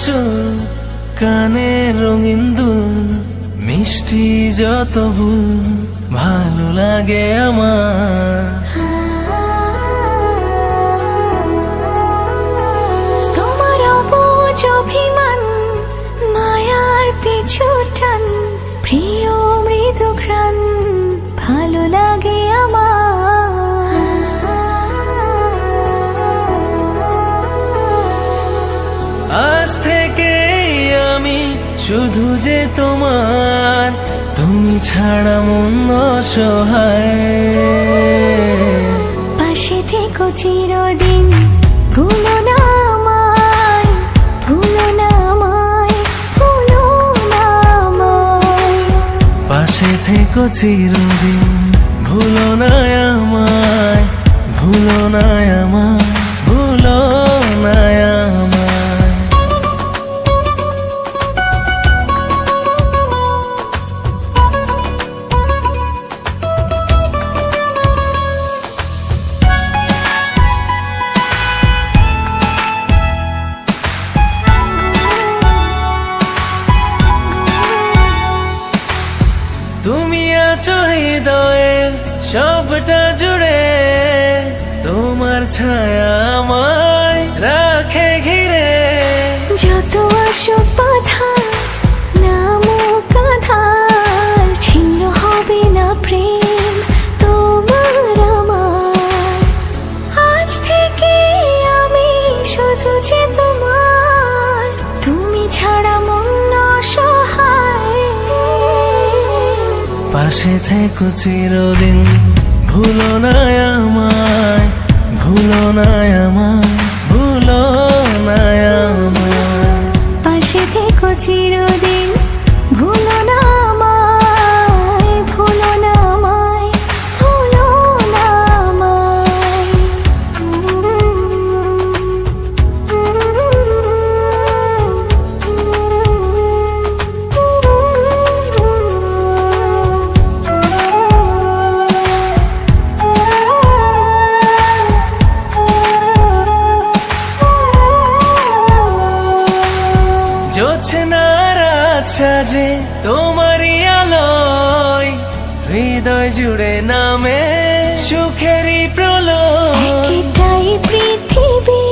চোখ কানে রঙিন দুল মিষ্টি যত ভুল ভালো লাগে আমার। তোমার অবুঝ অভিমান মায়ার পিছু টান প্রিয় মৃদু ঘ্রাণ ভালো লাগে আমার। আজ থেকে আমি শুধু যে তোমার, তুমি ছাড়া মন অসহায়। পাশে থেকো চিরদিন, ভুলো না আমায়, ভুলো না আমায়, ভুলো না আমায়। পাশে থেকো চিরদিন, ভুলো না আমায়, ভুলো না আমায়, ভুলো না আমায়। তুমি আছো হৃদয়ের সবটা জুড়ে, তোমার ছায়া আমায় রাখে ঘিরে। যত আসুক বাধা নামুক আধার, ছিন্ন হবে না প্রেম তোমার আমার। আজ থেকে আমি শুধু যে তোমার, তুমি ছাড়া মন অসহায়। পাশে থেকো চিরদিন, ভুলো না আমায়, ভুলো না আমায়, ভুলো না আমায়। পাশে থেকো চিরদিন, ভুলো না আমায়, ভুলো না আমায়, ভুলো না জোছনার আচ্ছা যে তোমারই আলোয়, হৃদয় জুড়ে নামে সুখেরই প্রলয়। একটাই পৃথিবী,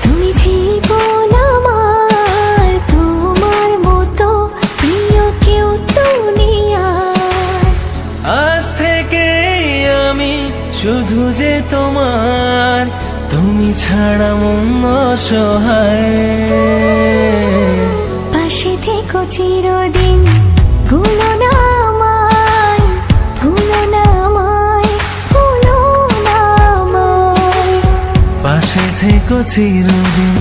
তুমি জীবন আমার, তোমার মতো প্রিয় কেউ দুনিয়ায়। আজ থেকে আমি শুধু যে তোমার, তুমি ছাড়া মন অসহায়। পাশে থেকো চিরদিন, ভুলো না আমায়, ভুলো না আমায়, ভুলো না আমায়। পাশে থেকো চিরদিন,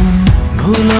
ভুলো